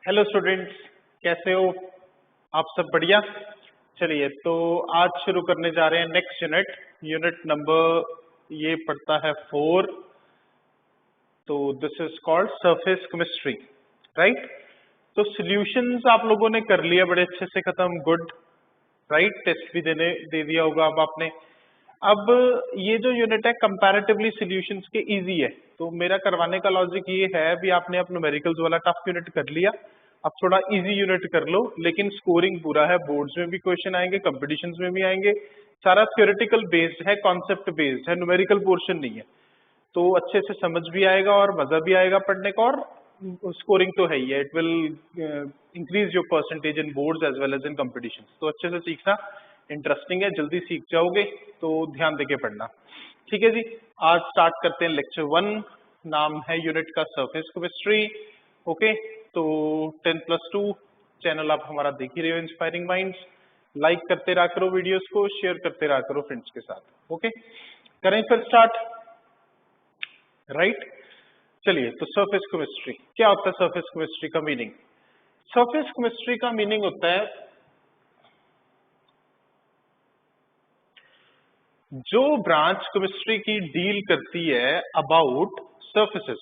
Hello students, कैसे हो आप? सब बढ़िया। चलिए, तो आज शुरू करने जा रहे हैं नेक्स्ट यूनिट नंबर ये पढ़ता है 4। तो this is called surface chemistry, right. तो सॉल्यूशंस आप लोगों ने कर लिया बड़े अच्छे से खत्म, गुड, राइट। टेस्ट भी दे दिया होगा अब आपने। अब ये जो यूनिट है कंपैरेटिवली सॉल्यूशंस के इजी है, तो मेरा करवाने का लॉजिक ये है, भी आपने अपना न्यूमेरिकल्स वाला टफ यूनिट कर लिया, अब थोड़ा इजी यूनिट कर लो। लेकिन स्कोरिंग पूरा है, बोर्ड्स में भी क्वेश्चन आएंगे, कंपटीशंस में भी आएंगे, सारा थ्योरेटिकल बेस्ड है, कॉन्सेप्ट बेस्ड है, न्यूमेरिकल पोर्शन नहीं है। तो अच्छे से समझ भी आएगा और मजा भी आएगा पढ़ने का, और स्कोरिंग तो है ही है। It will increase your percentage in boards as well as in competitions. तो अच्छे से सीखना, इंटरेस्टिंग है, जल्दी सीख जाओगे, तो ध्यान देके पढ़ना। ठीक है जी, आज स्टार्ट करते हैं लेक्चर 1। नाम है यूनिट का सरफेस केमिस्ट्री। ओके, तो 10+2 चैनल आप हमारा देख ही रहे हो, इंस्पायरिंग माइंड्स। लाइक करते रहा करो वीडियोस को, शेयर करते रहा करो फ्रेंड्स के साथ। ओके, करें फिर स्टार्ट, राइट। चलिए, तो सरफेस केमिस्ट्री क्या होता है? सरफेस केमिस्ट्री का मीनिंग, सरफेस केमिस्ट्री का मीनिंग होता है जो ब्रांच केमिस्ट्री की डील करती है about surfaces,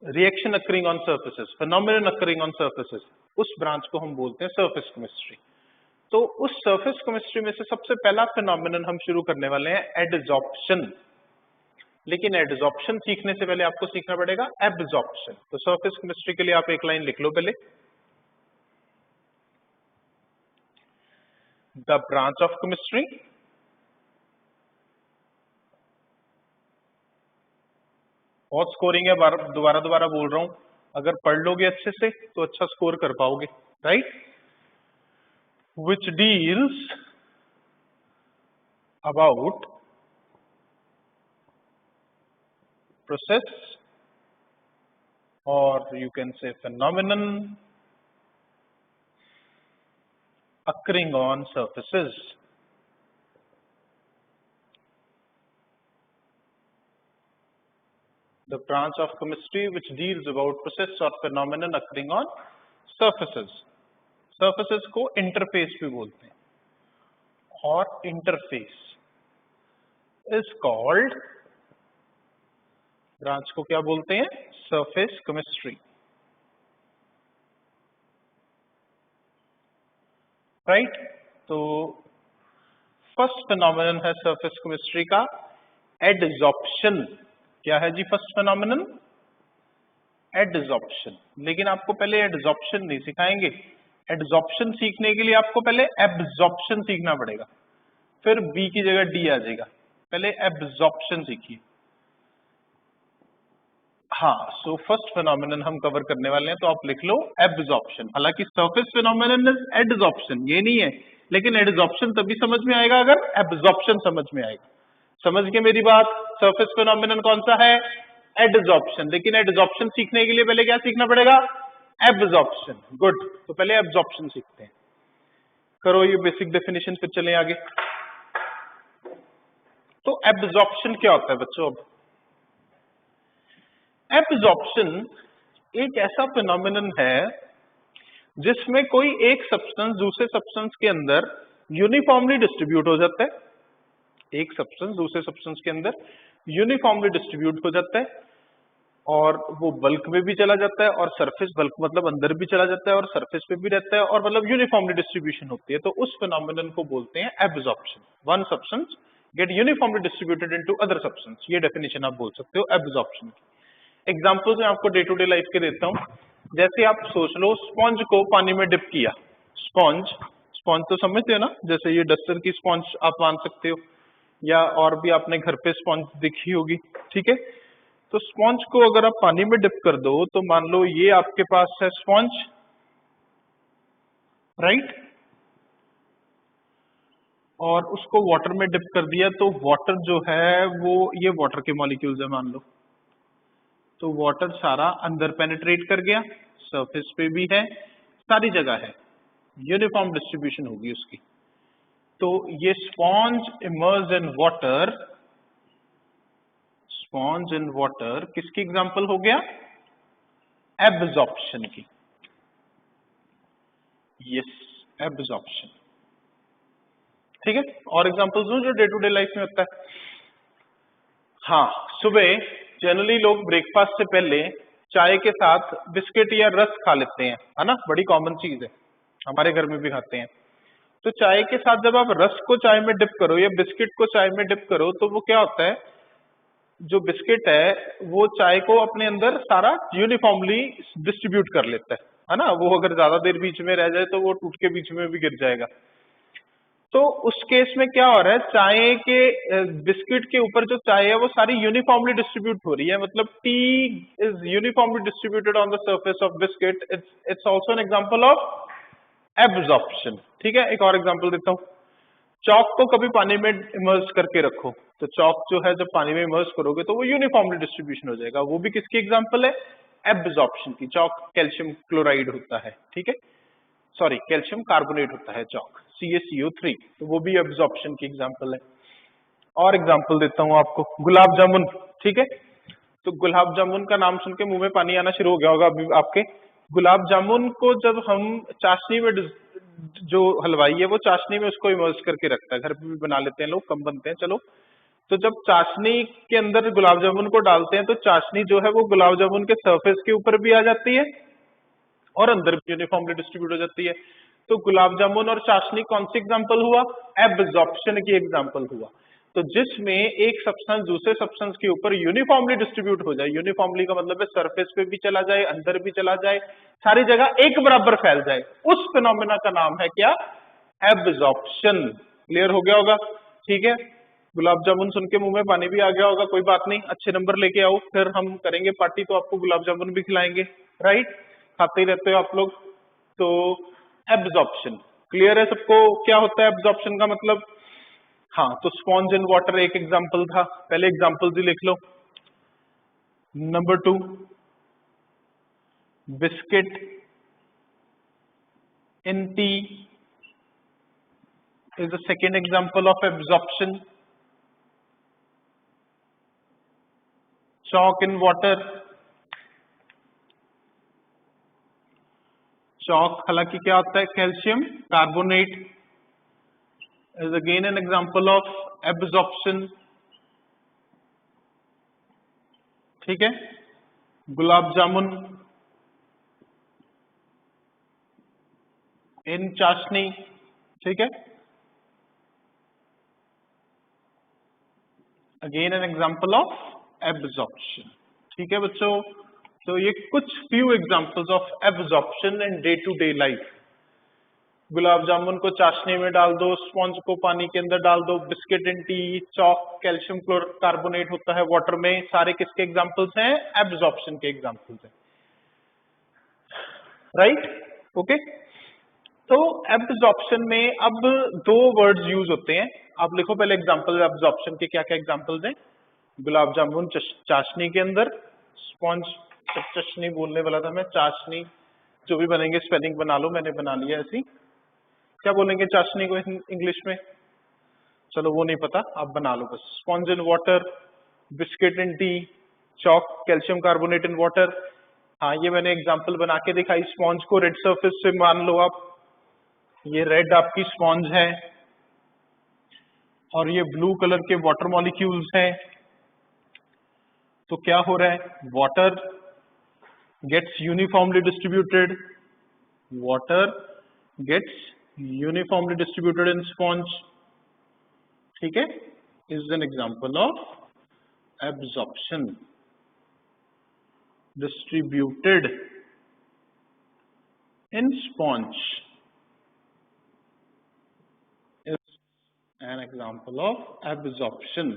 reaction occurring on surfaces, phenomenon occurring on surfaces, उस ब्रांच को हम बोलते हैं सरफेस केमिस्ट्री। तो उस सरफेस केमिस्ट्री में से सबसे पहला फिनोमिनन हम शुरू करने वाले हैं एडजॉर्प्शन। लेकिन एडजॉर्प्शन सीखने से पहले आपको सीखना पड़ेगा एब्जॉर्प्शन। तो सरफेस केमिस्ट्री के लिए आप एक लाइन लिख लो पहले, द ब्रांच ऑफ केमिस्ट्री बहुत स्कोरिंग है, दोबारा बोल रहा हूं, अगर पढ़ लोगे अच्छे से तो अच्छा स्कोर कर पाओगे, right. Which deals about process, और you can say phenomenon occurring on surfaces. The branch of chemistry which deals about process or phenomenon occurring on surfaces. Surfaces को interface भी बोलते हैं, और interface is called, ब्रांच को क्या बोलते हैं? Surface chemistry, right. तो फर्स्ट फिनोमिनन है सरफेस केमिस्ट्री का एडजॉर्प्शन। क्या है जी फर्स्ट फिनोमिनन? एडजॉर्प्शन। लेकिन आपको पहले एडजॉर्प्शन नहीं सिखाएंगे, एडजॉर्प्शन सीखने के लिए आपको पहले एब्जॉर्प्शन सीखना पड़ेगा, फिर बी की जगह डी आ जाएगा। पहले एब्जॉर्प्शन सीखिए। हाँ, सो फर्स्ट फिनोमिनन हम कवर करने वाले हैं, तो आप लिख लो एब्जॉर्प्शन। हालांकि सरफेस फिनोमिनन इज एडजॉर्प्शन, ये नहीं है, लेकिन एडजॉर्प्शन तभी समझ में आएगा अगर एब्जॉर्प्शन समझ में आएगा। समझ गए मेरी बात? सरफेस फिनोमिनन कौन सा है? एडजॉर्प्शन। लेकिन एडजॉर्प्शन सीखने के लिए पहले क्या सीखना पड़ेगा? एब्जॉर्प्शन। गुड, तो पहले एब्जॉर्प्शन सीखते हैं। करो ये बेसिक डेफिनेशन, फिर चलें आगे। तो एब्जॉर्प्शन क्या होता है बच्चों? अब एब्जॉर्प्शन एक ऐसा फिनोमिनन है जिसमें कोई एक सब्सटेंस दूसरे सब्सटेंस के अंदर यूनिफॉर्मली डिस्ट्रीब्यूट हो जाता है। एक सब्सटेंस दूसरे सब्सटेंस के अंदर यूनिफॉर्मली डिस्ट्रीब्यूट हो जाता है, और वो बल्क में भी चला जाता है, और सरफेस बल्क मतलब अंदर भी चला जाता है, और सरफेस पे भी रहता है, और मतलब यूनिफॉर्मली डिस्ट्रीब्यूशन होती है। तो उस फिनोमिनन को बोलते हैं absorption. One substance get uniformly distributed into other substance, ये डेफिनेशन आप बोल सकते हो एब्जॉर्प्शन की। एग्जाम्पल्स मैं आपको डे टू डे लाइफ के देता हूं। जैसे आप सोच लो, स्पॉन्ज को पानी में डिप किया। स्पॉन्ज स्पॉन्ज तो समझते हो ना, जैसे ये डस्टर की स्पॉन्ज आप मान सकते हो, या और भी आपने घर पे स्पॉन्ज देखी होगी, ठीक है। तो स्पॉन्ज को अगर आप पानी में डिप कर दो, तो मान लो ये आपके पास है स्पॉन्ज, राइट, और उसको वाटर में डिप कर दिया, तो वाटर जो है वो, ये वाटर के मॉलिक्यूल्स है मान लो, तो वाटर सारा अंदर पेनिट्रेट कर गया, सरफेस पे भी है, सारी जगह है, यूनिफॉर्म डिस्ट्रीब्यूशन होगी उसकी। तो ये sponge emerge in water, sponge in water किसकी एग्जांपल हो गया? एब्जॉर्प्शन की। Yes, absorption. ठीक है, और एग्जांपल्स दूं जो डे टू डे लाइफ में होता है। हाँ, सुबह जनरली लोग ब्रेकफास्ट से पहले चाय के साथ बिस्किट या रस्क खा लेते हैं, है ना, बड़ी कॉमन चीज है, हमारे घर में भी खाते हैं। तो चाय के साथ जब आप रस्क को चाय में डिप करो या बिस्किट को चाय में डिप करो तो वो क्या होता है, जो बिस्किट है वो चाय को अपने अंदर सारा यूनिफॉर्मली डिस्ट्रीब्यूट कर लेता है ना। वो अगर ज्यादा देर बीच में रह जाए तो वो टूट के बीच में भी गिर जाएगा। तो उस केस में क्या हो रहा है, चाय के बिस्किट के ऊपर जो चाय है वो सारी यूनिफॉर्मली डिस्ट्रीब्यूट हो रही है, मतलब T is uniformly distributed on the surface of biscuit. It's also an example of absorption. ठीक है, एक और एग्जांपल देता हूँ। चौक को कभी पानी में इमर्ज करके रखो, तो चौक जो है जब पानी में इमर्ज करोगे तो वो यूनिफॉर्मली डिस्ट्रीब्यूशन हो जाएगा। वो भी किसकी एग्जांपल है, एब्जॉर्प्शन की। चौक कैल्शियम क्लोराइड होता है, ठीक है, सॉरी कैल्शियम कार्बोनेट होता है चौक, CaCO3, तो वो भी एब्जॉर्प्शन की एग्जांपल है। और एग्जांपल देता हूं आपको, गुलाब जामुन। ठीक है, तो गुलाब जामुन का नाम सुन के मुंह में पानी आना शुरू हो गया होगा अभी आपके। गुलाब जामुन को जब हम चाशनी में जो हलवाई है वो चाशनी में उसको इमर्ज करके रखता है, घर पे भी बना लेते हैं लोग, कम बनते हैं चलो। तो जब चाशनी के अंदर गुलाब जामुन को डालते हैं तो चाशनी जो है वो गुलाब जामुन के सरफेस के ऊपर भी आ जाती है और अंदर भी यूनिफॉर्मली डिस्ट्रीब्यूट हो जाती है। तो गुलाब जामुन और चाशनी कौन सी एग्जांपल हुआ, एब्जॉर्प्शन की एग्जांपल हुआ। तो जिसमें एक सब्सटेंस दूसरे सब्सटेंस के ऊपर यूनिफॉर्मली डिस्ट्रीब्यूट हो जाए, यूनिफॉर्मली का मतलब है सरफेस पे भी चला जाए, अंदर भी चला जाए, सारी जगह एक बराबर फैल जाए, उस फिनोमेना का नाम है क्या, एब्जॉर्प्शन। क्लियर हो गया होगा, ठीक है। गुलाब जामुन सुन के मुंह में पानी भी आ गया होगा, कोई बात नहीं, अच्छे नंबर लेके आओ, फिर हम करेंगे पार्टी तो आपको गुलाब जामुन भी खिलाएंगे, राइट, खाते ही रहते हो आप लोग। तो एब्जॉर्प्शन क्लियर है सबको, क्या होता है एब्जॉर्प्शन का मतलब। हाँ, तो स्पॉन्ज इन वाटर एक एग्जांपल था, पहले एग्जांपल्स ही लिख लो। Number 2, biscuit in tea is the second example of absorption. Chalk in water, chalk हालांकि क्या होता है, calcium carbonate, is again an example of absorption। ठीक है, गुलाब जामुन इन चाशनी, ठीक है, again an example of absorption. ठीक है बच्चों, तो ये कुछ few examples of absorption in day to day life. Gulab jamun को चाशनी में डाल दो, स्पॉन्ज को पानी के अंदर डाल दो, biscuit in T, chalk calcium carbonate होता है वाटर में, सारे किसके एग्जाम्पल्स हैं, एब्जॉर्प्शन के एग्जाम्पल्स हैं, राइट, ओके। तो एब्जॉर्प्शन में अब दो वर्ड्स यूज होते हैं, आप लिखो पहले एग्जांपल एब्जॉर्प्शन के क्या क्या एग्जांपल्स हैं। गुलाब जामुन चाशनी के अंदर, स्पॉन्ज, चाशनी बोलने वाला था मैं, चाशनी, जो भी बनेंगे स्पेलिंग बना लो, मैंने बना लिया ऐसी। क्या बोलेंगे चाशनी को इंग्लिश में, चलो वो नहीं पता, आप बना लो बस। Sponge in water, biscuit in T, chalk calcium carbonate in water. हाँ, ये मैंने एग्जांपल बना के दिखाई। स्पॉन्ज को रेड सरफेस से मान लो आप, ये रेड आपकी स्पॉन्ज है और ये ब्लू कलर के वाटर मॉलिक्यूल्स हैं। तो क्या हो रहा है, water gets uniformly distributed, water gets uniformly distributed in sponge, ठीक है, is an example of absorption. Distributed in sponge an example of absorption।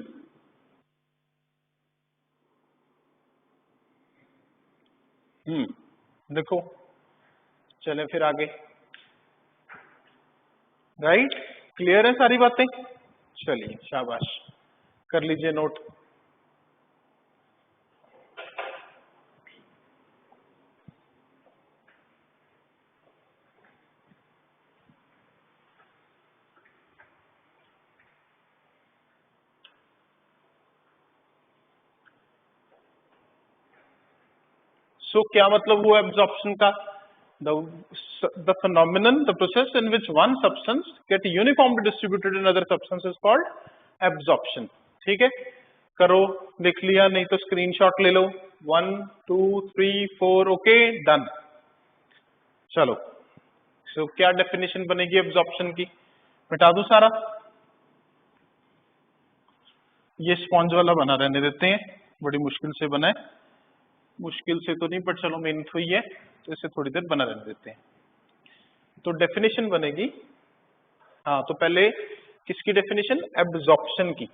देखो, चलें फिर आगे, राइट, क्लियर है सारी बातें, चलिए शाबाश, कर लीजिए नोट। सो क्या मतलब हुआ एब्जॉर्प्शन का, the phenomenon, the process in which one substance get uniformly distributed in other substance is called absorption. ठीक है, करो, लिख लिया, नहीं तो स्क्रीनशॉट ले लो. 1 2 3 4 ओके, डन. चलो, so क्या डेफिनेशन बनेगी एब्जॉर्प्शन की? मिटा दूं सारा, ये स्पॉन्ज वाला बना रहने देते हैं, बड़ी मुश्किल से बना है. मुश्किल से तो नहीं, पर चलो मेहनत हुई है तो इसे थोड़ी देर बना रहने देते हैं. तो डेफिनेशन बनेगी, हाँ, तो पहले किसकी डेफिनेशन? एब्जॉर्प्शन की.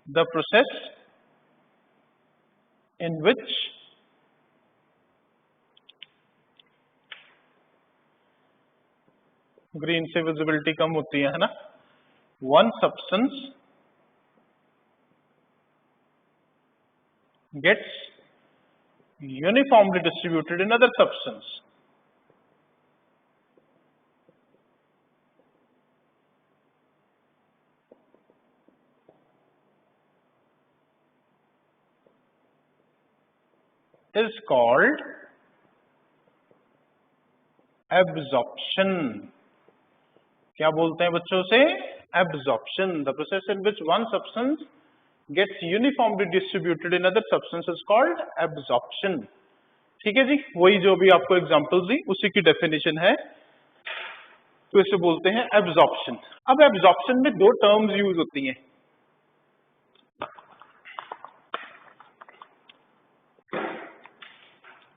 The process in which green से विजिबिलिटी कम होती है ना, one substance gets uniformly distributed in other substance. Is called absorption. क्या बोलते हैं बच्चों से? Absorption. The process in which one substance gets uniformly distributed in other substances is called absorption. ठीक है जी, वही जो भी आपको एग्जांपल दी उसी की डेफिनेशन है, तो इसे बोलते हैं एब्जॉर्प्शन. अब एब्जॉर्प्शन में दो टर्म्स यूज होती हैं.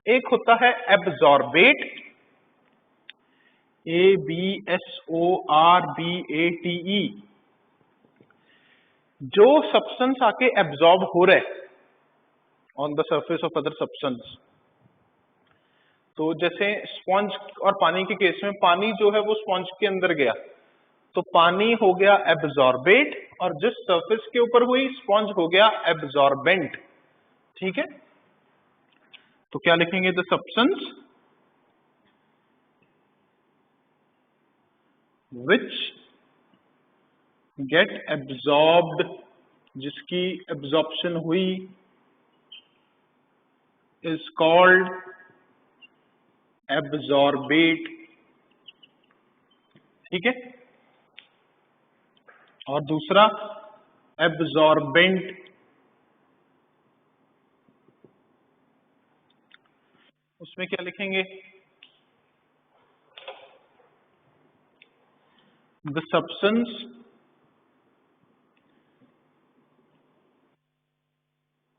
एक होता है एब्जॉर्बेट, ABSORBATE, जो सब्सटेंस आके एब्जॉर्ब हो रहा है on the surface of other substance. तो जैसे स्पॉन्ज और पानी के केस में, पानी जो है वो स्पॉन्ज के अंदर गया तो पानी हो गया एब्जॉर्बेट, और जिस सरफेस के ऊपर हुई स्पॉन्ज हो गया एब्जॉर्बेंट. ठीक है, तो क्या लिखेंगे? The substance which get absorbed, जिसकी एब्जॉर्प्शन हुई, इज कॉल्ड एब्जॉर्बेट. ठीक है, और दूसरा एब्जॉर्बेंट. उसमें क्या लिखेंगे? The substance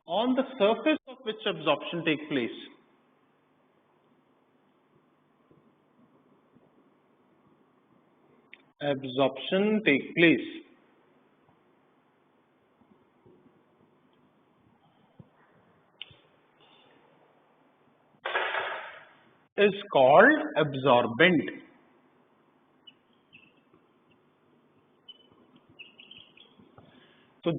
on the surface of which absorption take place. Absorption take place is called absorbent. तो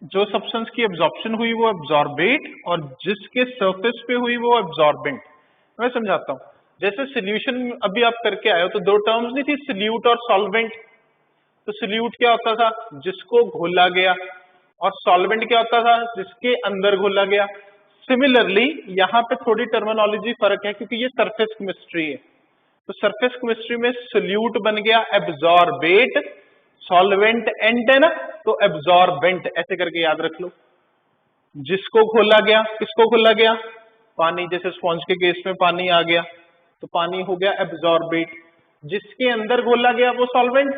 जो सब्सटेंस की एब्जॉर्प्शन हुई वो एब्जॉर्बेट, और जिसके सरफेस पे हुई वो एब्जॉर्बेंट. मैं समझाता हूं. जैसे सोल्यूशन अभी आप करके आए हो तो दो टर्म्स नहीं थी, सोल्यूट और सॉल्वेंट. तो सोल्यूट क्या होता था? जिसको घोला गया, और सॉल्वेंट क्या होता था? जिसके अंदर घोला गया. सिमिलरली यहाँ पे थोड़ी टर्मिनोलॉजी फर्क है क्योंकि ये सरफेस केमिस्ट्री है. तो सरफेस केमिस्ट्री में सोल्यूट बन गया एब्जॉर्बेट, सॉल्वेंट एंड है ना, तो एब्जॉर्बेंट. ऐसे करके याद रख लो. जिसको घोला गया, किसको घोला गया? पानी. जैसे स्पॉन्ज के केस में पानी आ गया तो पानी हो गया एब्जॉर्बेट. जिसके अंदर घोला गया वो सॉल्वेंट.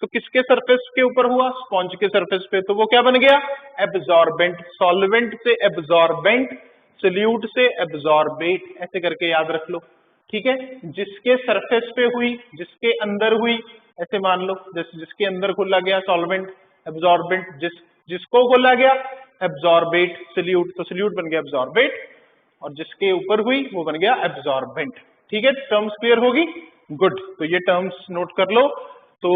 तो किसके सरफेस के ऊपर हुआ? स्पॉन्ज के सरफेस पे, तो वो क्या बन गया? एब्जॉर्बेंट. सॉल्वेंट से एब्जॉर्बेंट, सोल्यूट से एब्जॉर्बेट. ऐसे करके याद रख लो. ठीक है, जिसके सरफेस पे हुई, जिसके अंदर हुई, ऐसे मान लो. जैसे जिसके अंदर घोला गया सॉल्वेंट, एब्जॉर्बेंट. जिसको घोला गया एब्जॉर्बेट, सोल्यूट, तो सोल्यूट बन गया एब्जॉर्बेट, और जिसके ऊपर हुई वो बन गया एब्जॉर्बेंट. ठीक है, टर्म्स क्लियर होगी? गुड. तो ये टर्म्स नोट कर लो. तो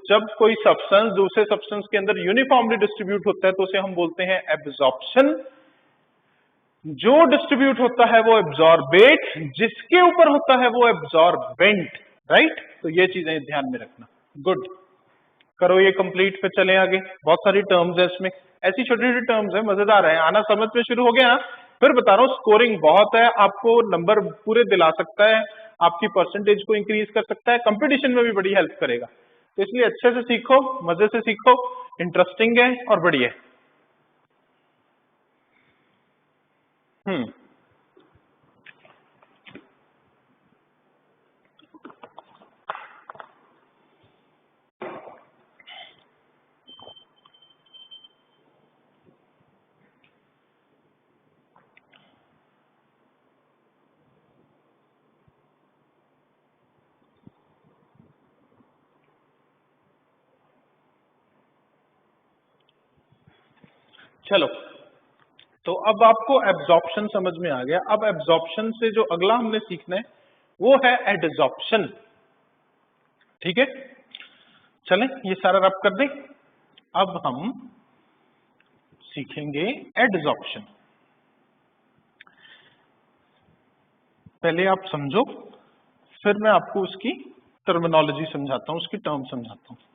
जब कोई सब्सटेंस दूसरे सब्सटेंस के अंदर यूनिफॉर्मली डिस्ट्रीब्यूट होता है तो उसे हम बोलते हैं एब्जॉर्प्शन. जो डिस्ट्रीब्यूट होता है वो एब्जॉर्बेट, जिसके ऊपर होता है वो एब्जॉर्बेंट. राइट, तो ये चीजें ध्यान में रखना. गुड. करो ये कंप्लीट, पे चले आगे। बहुत सारी टर्म्स है इसमें, ऐसी छोटी छोटी टर्म्स है, मजेदार है, आना समझ में शुरू हो गया ना। फिर बता रहा हूँ स्कोरिंग बहुत है, आपको नंबर पूरे दिला सकता है, आपकी परसेंटेज को इंक्रीज कर सकता है, कंपटीशन में भी बड़ी हेल्प करेगा। तो इसलिए अच्छे से सीखो, मजे से सीखो, इंटरेस्टिंग है और बढ़िया है। चलो, तो अब आपको एब्जॉर्प्शन समझ में आ गया। अब एब्जॉर्प्शन से जो अगला हमने सीखना है वो है एडजॉर्प्शन। ठीक है, चलें ये सारा रब कर दें। अब हम सीखेंगे एडजॉर्प्शन। पहले आप समझो, फिर मैं आपको उसकी टर्मिनोलॉजी समझाता हूं, उसकी टर्म समझाता हूं।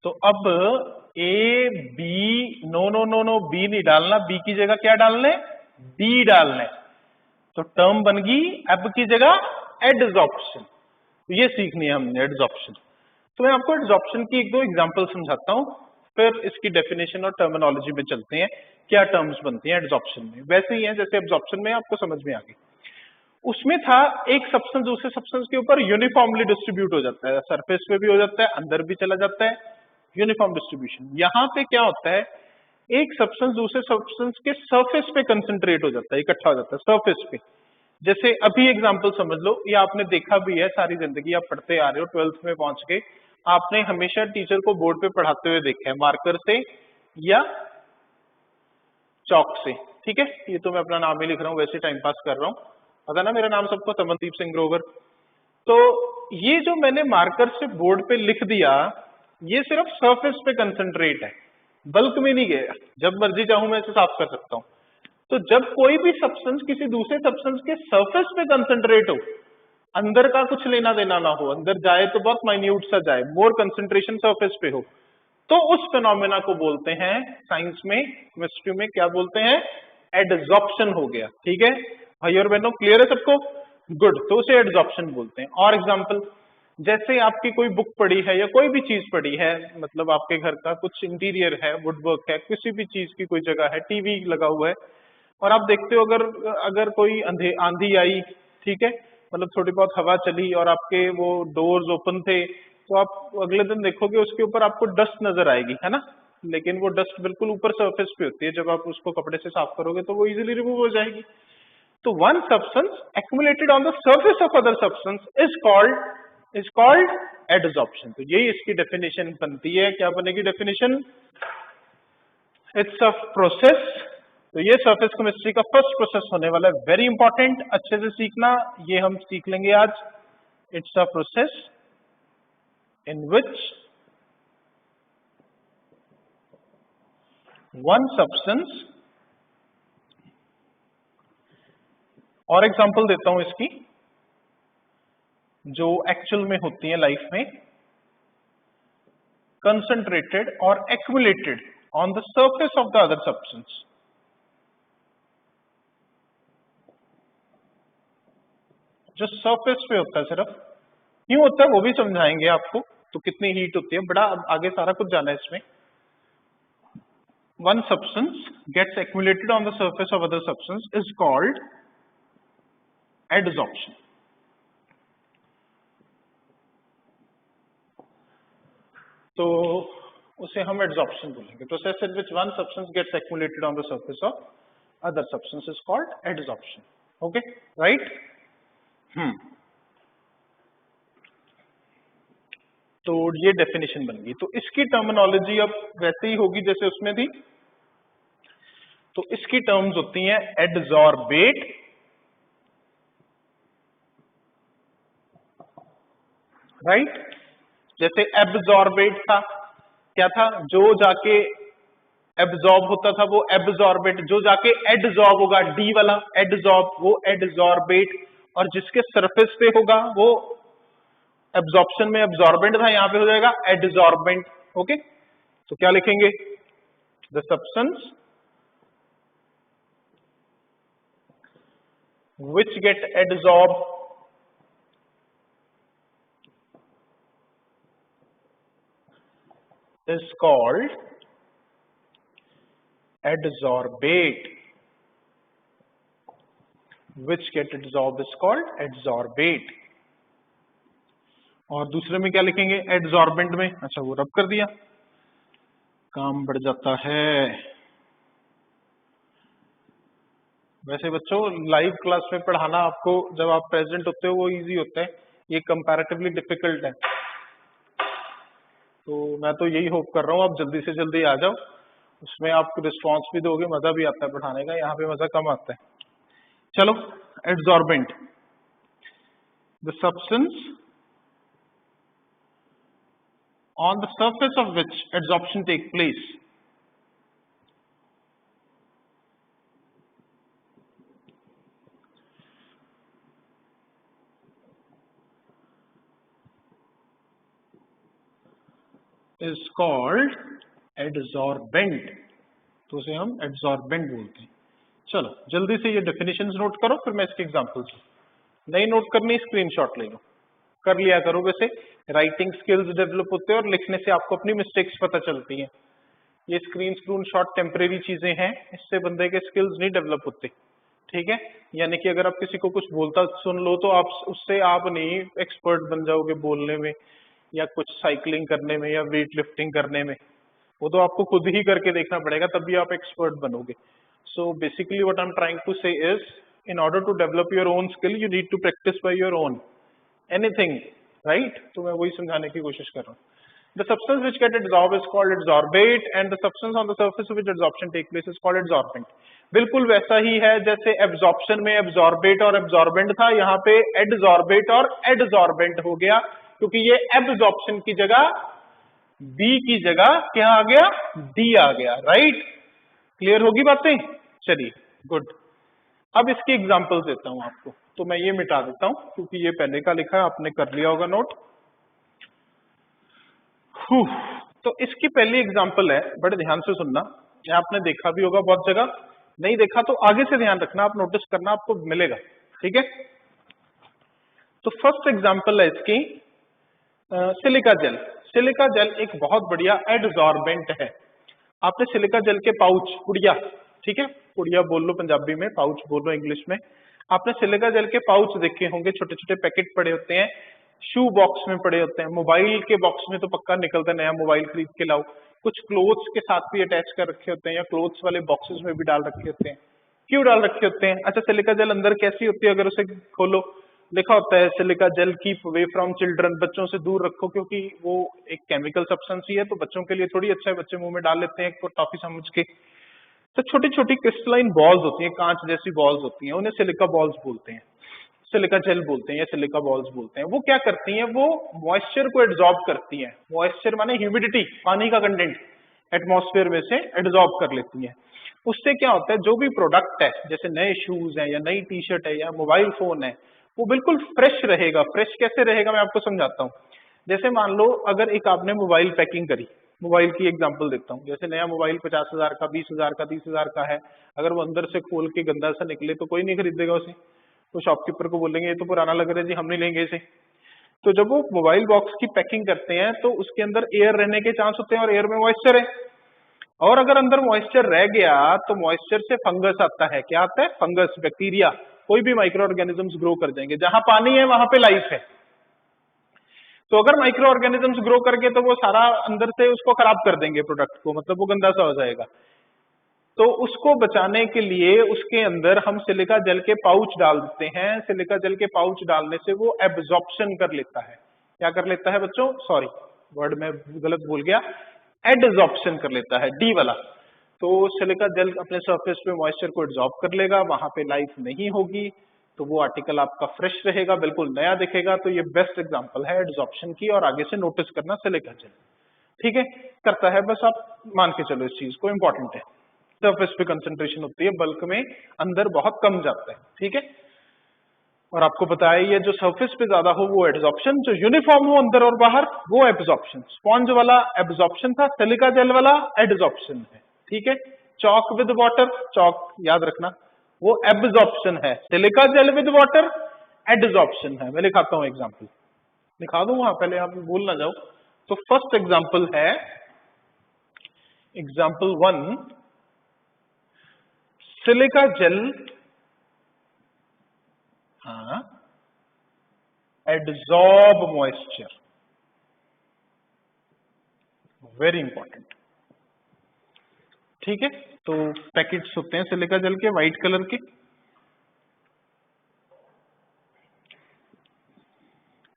तो अब A B, no no no no, B नहीं डालना, बी की जगह क्या डालना है, डी डालना है। तो टर्म बन गई अब की जगह एडजॉर्प्शन। ये सीखनी है हमने एडजॉर्प्शन। तो मैं आपको एडजॉर्प्शन की एक दो एग्जांपल समझाता हूं, फिर इसकी डेफिनेशन और टर्मिनोलॉजी में चलते हैं, क्या टर्म्स बनती हैं एडजॉर्प्शन में। वैसे ही है जैसे एब्जॉर्प्शन में, आपको समझ में आ गई। उसमें था एक सब्सटेंस दूसरे सब्सटेंस के ऊपर यूनिफॉर्मली डिस्ट्रीब्यूट हो जाता है, सरफेस पे भी हो जाता है, अंदर भी चला जाता है, यूनिफॉर्म डिस्ट्रीब्यूशन। यहां पे क्या होता है, एक सब्सटेंस दूसरे सब्सटेंस के सरफेस पे कंसंट्रेट हो जाता है, इकट्ठा हो जाता है सरफेस पे। जैसे अभी एग्जांपल समझ लो, ये आपने देखा भी है सारी जिंदगी, आप पढ़ते आ रहे हो, 12th में पहुंच के आपने हमेशा टीचर को बोर्ड पे पढ़ाते हुए देखा है, मार्कर से या चौक से। ठीक है, ये तो मैं अपना नाम ही लिख रहा हूँ, वैसे टाइम पास कर रहा हूँ, पता ना मेरा नाम सबको, तमनदीप सिंह ग्रोवर। तो ये जो मैंने मार्कर से बोर्ड पे लिख दिया, ये सिर्फ सरफेस पे कंसंट्रेट है, बल्क में नहीं गया। जब मर्जी चाहूं मैं इसे साफ कर सकता हूं। तो जब कोई भी सब्सटेंस किसी दूसरे सब्सटेंस के सरफेस पे कंसंट्रेट हो, अंदर का कुछ लेना देना ना हो, अंदर जाए तो बहुत माइन्यूट सा जाए, मोर कंसंट्रेशन सरफेस पे हो, तो उस फिनोमेना को बोलते हैं साइंस में, केमिस्ट्री में क्या बोलते हैं, एडजॉर्प्शन हो गया। ठीक है भाई और बहनों, क्लियर है सबको? गुड, तो उसे एडजॉर्प्शन बोलते हैं। और एग्जांपल, जैसे आपकी कोई बुक पड़ी है या कोई भी चीज पड़ी है, मतलब आपके घर का कुछ इंटीरियर है, वुडवर्क है, किसी भी चीज की कोई जगह है, टीवी लगा हुआ है, और आप देखते हो अगर अगर कोई आंधी आई, ठीक है, मतलब थोड़ी बहुत हवा चली और आपके वो डोर्स ओपन थे, तो आप अगले दिन देखोगे उसके ऊपर आपको डस्ट नजर आएगी, है ना। लेकिन वो डस्ट बिल्कुल ऊपर सरफेस पे होती है, जब आप उसको कपड़े से साफ करोगे तो वो इजीली रिमूव हो जाएगी। तो one substance accumulated on the surface of other substance is called adsorption. तो यही इसकी डेफिनेशन बनती है। क्या बनेगी डेफिनेशन? It's a process. तो ये सरफेस केमिस्ट्री का फर्स्ट प्रोसेस होने वाला है, वेरी इंपॉर्टेंट, अच्छे से सीखना, ये हम सीख लेंगे आज। It's a process in which one substance, और एग्जांपल देता हूं इसकी जो एक्चुअल में होती है लाइफ में, कंसंट्रेटेड और accumulated on the surface of the other substance. जो सरफेस पे होता है, सिर्फ क्यों होता है वो भी समझाएंगे आपको, तो कितनी हीट होती है, बड़ा आगे सारा कुछ जाना है इसमें। One substance gets accumulated on the surface of other substance is called adsorption. तो उसे हम adsorption बोलेंगे। Process in which one substance gets accumulated on the surface of other substance is called adsorption. Okay, right? तो ये definition बन गई। तो इसकी टर्मिनोलॉजी अब वैसे ही होगी जैसे उसमें थी। तो इसकी टर्म्स होती हैं एडजॉर्बेट, राइट। जैसे एब्जॉर्बेट था, क्या था, जो जाके एब्जॉर्ब होता था वो एब्जॉर्बेट, जो जाके एडजॉर्ब होगा डी वाला एडजॉर्ब, वो एडजॉर्बेट, और जिसके सरफेस पे होगा वो एब्जॉर्प्शन में एब्जॉर्बेंट था, यहां पे हो जाएगा एडजॉर्बेंट। ओके, तो क्या लिखेंगे? The substance which get adsorbed is called adsorbate, which get adsorbed is called adsorbate। और दूसरे में क्या लिखेंगे? एडजॉर्बेंट में, अच्छा वो रब कर दिया, काम बढ़ जाता है। वैसे बच्चों लाइव क्लास में पढ़ाना आपको जब आप प्रेजेंट होते हो वो इजी होता है, ये कंपैरेटिवली डिफिकल्ट है। तो मैं तो यही होप कर रहा हूँ आप जल्दी से जल्दी आ जाओ, उसमें आप रिस्पॉन्स भी दोगे, मजा भी आता है पढ़ाने का, यहाँ पे मजा कम आता है। चलो, adsorbent, the substance on the surface of which adsorption take place is called adsorbent। तो उसे हम एडजॉर्बेंट बोलते हैं। चलो जल्दी से ये डेफिनेशंस नोट करो, फिर मैं इसके एग्जांपल्स, नहीं नोट करनी स्क्रीनशॉट ले लो, कर लिया करो। वैसे राइटिंग स्किल्स डेवलप होते हैं और लिखने से आपको अपनी मिस्टेक्स पता चलती हैं। ये स्क्रीन शॉट टेम्परेरी चीजें हैं, इससे बंदे के स्किल्स नहीं डेवलप होते, ठीक है। यानी कि अगर आप किसी को कुछ बोलता सुन लो तो आप उससे आप नहीं एक्सपर्ट बन जाओगे बोलने में, या कुछ साइकिलिंग करने में, या वेट लिफ्टिंग करने में, वो तो आपको खुद ही करके देखना पड़ेगा, तभी आप एक्सपर्ट बनोगे। So basically what I am trying to say is, in order to develop your own skill you need to practise by your own anything, right. तो मैं वही समझाने की कोशिश कर रहा हूँ। The substance which get adsorbed is called adsorbate and the substance on the surface of which adsorption take place is called adsorbent। बिल्कुल वैसा ही है जैसे एब्जॉर्प्शन में एब्जॉर्बेट और एब्जॉर्बेंट था, यहाँ पे एडजॉर्बेट और एडजॉर्बेंट हो गया, क्योंकि ये एब्जॉर्प्शन की जगह बी की जगह क्या आ गया? डी आ गया, राइट। क्लियर होगी बातें? चलिए गुड। अब इसकी एग्जांपल देता हूं आपको, तो मैं ये मिटा देता हूं क्योंकि ये पहले का लिखा है, आपने कर लिया होगा नोट। तो इसकी पहली एग्जांपल है, बड़े ध्यान से सुनना, ये आपने देखा भी होगा बहुत जगह, नहीं देखा तो आगे से ध्यान रखना, आप नोटिस करना, आपको मिलेगा, ठीक है। तो फर्स्ट एग्जांपल है इसकी सिलिका जेल। सिलिका जेल एक बहुत बढ़िया एडजॉर्बेंट है। आपने सिलिका जेल के पाउच, पुड़िया, ठीक है, पुड़िया बोल लो पंजाबी में, पाउच बोल लो इंग्लिश में। आपने सिलिका जेल के पाउच देखे होंगे, छोटे छोटे पैकेट पड़े होते हैं, शू बॉक्स में पड़े होते हैं, मोबाइल के बॉक्स में तो पक्का निकलता, नया मोबाइल खरीद के लाओ, कुछ क्लोथ्स के साथ भी अटैच कर रखे होते हैं, या क्लोथ्स वाले बॉक्सेस में भी डाल रखे होते हैं। क्यों डाल रखे होते हैं? अच्छा, सिलिका जेल अंदर कैसी होती है, अगर उसे खोलो लिखा होता है silica gel keep away from children, बच्चों से दूर रखो, क्योंकि वो एक केमिकल सब्सटेंस ही है, तो बच्चों के लिए थोड़ी अच्छा है, बच्चे मुंह में डाल लेते हैं टॉफी समझ के। तो छोटी छोटी क्रिस्टलाइन बॉल्स होती हैं, कांच जैसी बॉल्स होती हैं, उन्हें सिलिका बॉल्स बोलते हैं, सिलिका जेल बोलते हैं या सिलिका बॉल्स बोलते हैं। वो क्या करती हैं? वो मॉइस्चर को एड्सॉर्ब करती हैं। मॉइस्चर माने ह्यूमिडिटी, पानी का कंटेंट एटमॉस्फेयर में से एड्सॉर्ब कर लेती हैं। उससे क्या होता है, जो भी प्रोडक्ट है, जैसे नए शूज हैं या नई टी शर्ट है या मोबाइल फोन है, वो बिल्कुल फ्रेश रहेगा। फ्रेश कैसे रहेगा मैं आपको समझाता हूँ। जैसे मान लो अगर एक आपने मोबाइल पैकिंग करी, मोबाइल की एग्जांपल देता हूँ, जैसे नया मोबाइल 50,000 का, 20,000 का, 30,000 का है, अगर वो अंदर से खोल के गंदा सा निकले तो कोई नहीं खरीदेगा उसे, तो शॉपकीपर को बोलेंगे ये तो पुराना लग रहा है जी, हम नहीं लेंगे इसे। तो जब वो मोबाइल बॉक्स की पैकिंग करते हैं तो उसके अंदर एयर रहने के चांस होते हैं, और एयर में मॉइस्चर है, और अगर अंदर मॉइस्चर रह गया तो मॉइस्चर से फंगस आता है। क्या आता है? फंगस, बैक्टीरिया, कोई भी माइक्रो ऑर्गेनिजम्स ग्रो कर जाएंगे। जहां पानी है वहां पे लाइफ है, तो अगर माइक्रो ऑर्गेनिजम्स ग्रो करके तो वो सारा अंदर से उसको खराब कर देंगे प्रोडक्ट को, मतलब वो गंदा सा हो जाएगा। तो उसको बचाने के लिए उसके अंदर हम सिलिका जेल के पाउच डाल देते हैं। सिलिका जेल के पाउच डालने से वो एब्जॉर्प्शन कर लेता है। क्या कर लेता है बच्चों? सॉरी, वर्ड में गलत बोल गया, एडजॉर्प्शन कर लेता है, डी वाला। तो सिलिका जेल अपने सरफेस पे मॉइस्चर को एब्जॉर्ब कर लेगा, वहां पे लाइफ नहीं होगी, तो वो आर्टिकल आपका फ्रेश रहेगा, बिल्कुल नया दिखेगा। तो ये बेस्ट एग्जांपल है एड्सॉर्प्शन की, और आगे से नोटिस करना सिलिका जेल। ठीक है, करता है, बस आप मान के चलो इस चीज को, इंपॉर्टेंट है। सरफेस पे कंसंट्रेशन होती है, बल्क में अंदर बहुत कम जाता है, ठीक है। और आपको पता है ये जो सरफेस पे ज्यादा हो वो एड्सॉर्प्शन, जो यूनिफॉर्म हो अंदर और बाहर वो एब्जॉर्प्शन। स्पॉन्ज वाला एब्जॉर्प्शन था, सिलिका जेल वाला एड्सॉर्प्शन है, ठीक है। चॉक विद वाटर, चॉक याद रखना वो एब्जॉर्प्शन है, silica gel with water adsorption है। मैं लिखाता हूं एग्जाम्पल, लिखा दूं वहां, पहले आप भूल ना जाओ। तो फर्स्ट एग्जाम्पल है example 1, silica gel adsorb moisture, very important, ठीक है। तो पैकेट्स होते हैं सिलिका जेल के व्हाइट कलर के,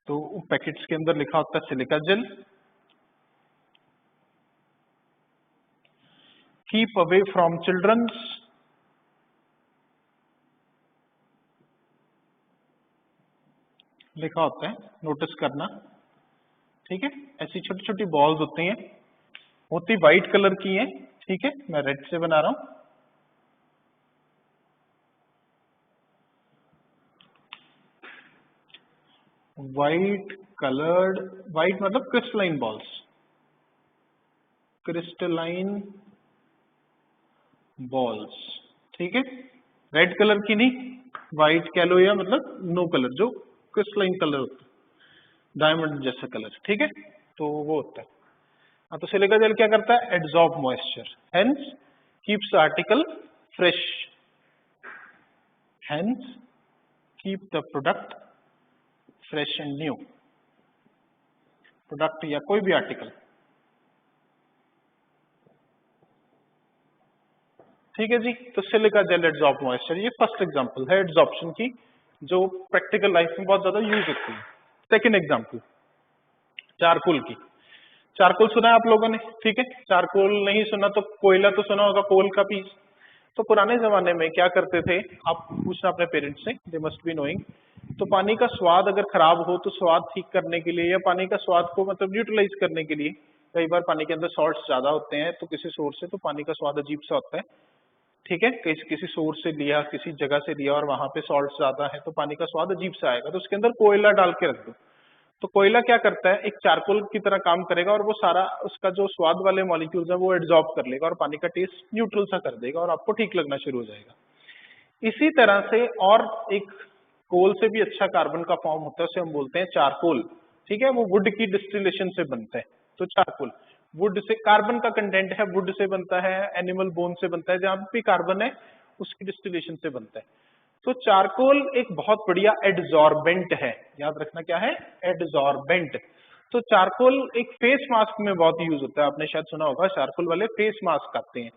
तो पैकेट्स के अंदर लिखा होता है silica gel, keep away from childrens, लिखा होता है, नोटिस करना, ठीक है। ऐसी छोटी छोटी बॉल्स होती हैं, होती व्हाइट कलर की हैं, ठीक है। मैं रेड से बना रहा हूं, व्हाइट कलर्ड, व्हाइट मतलब क्रिस्टलाइन बॉल्स, क्रिस्टलाइन बॉल्स, ठीक है। रेड कलर की नहीं, व्हाइट कह लो या मतलब नो कलर, जो क्रिस्टलाइन कलर होता है, डायमंड जैसा कलर, ठीक है। तो वो होता है। हाँ, तो सिलिका जेल क्या करता है, adsorb moisture, hence keeps article fresh, hence keep the product fresh and new, product या कोई भी आर्टिकल, ठीक है जी। तो सिलिका जेल एड्सॉर्ब मॉइस्चर, ये फर्स्ट एग्जांपल है एड्सॉर्प्शन की, जो प्रैक्टिकल लाइफ में बहुत ज्यादा यूज होती है। सेकंड एग्जांपल चारकोल की, चारकोल सुना है आप लोगों ने, ठीक है। चारकोल नहीं सुना तो कोयला तो सुना होगा, कोल का पीस। तो पुराने जमाने में क्या करते थे, आप पूछना अपने पेरेंट्स से, दे मस्ट बी नोइंग। तो पानी का स्वाद अगर खराब हो तो स्वाद ठीक करने के लिए, या पानी का स्वाद को मतलब न्यूट्रलाइज करने के लिए, कई बार पानी के अंदर सॉल्ट्स ज्यादा होते हैं तो किसी सोर्स से, तो पानी का स्वाद अजीब सा होता है, ठीक है। किसी सोर्स से लिया, किसी जगह से लिया और वहां पे सॉल्ट ज्यादा है तो पानी का स्वाद अजीब सा आएगा, तो उसके अंदर कोयला डाल के रख दो। तो कोयला क्या करता है, एक चारकोल की तरह काम करेगा और वो सारा उसका जो स्वाद वाले मॉलिक्यूल्स है वो एड्सॉर्ब कर लेगा और पानी का टेस्ट न्यूट्रल सा कर देगा और आपको ठीक लगना शुरू हो जाएगा। इसी तरह से और एक कोल से भी अच्छा कार्बन का फॉर्म होता है, उसे हम बोलते हैं चारकोल, ठीक है। वो वुड की डिस्टिलेशन से बनता है, तो चारकोल वुड से, कार्बन का कंटेंट है, वुड से बनता है, एनिमल बोन से बनता है, जहां भी कार्बन है उसकी डिस्टिलेशन से बनता है। तो चारकोल एक बहुत बढ़िया एड्सॉर्बेंट है, याद रखना क्या है, एड्सॉर्बेंट। तो चारकोल एक फेस मास्क में बहुत यूज होता है, आपने शायद सुना होगा, चारकोल वाले फेस मास्क आते हैं,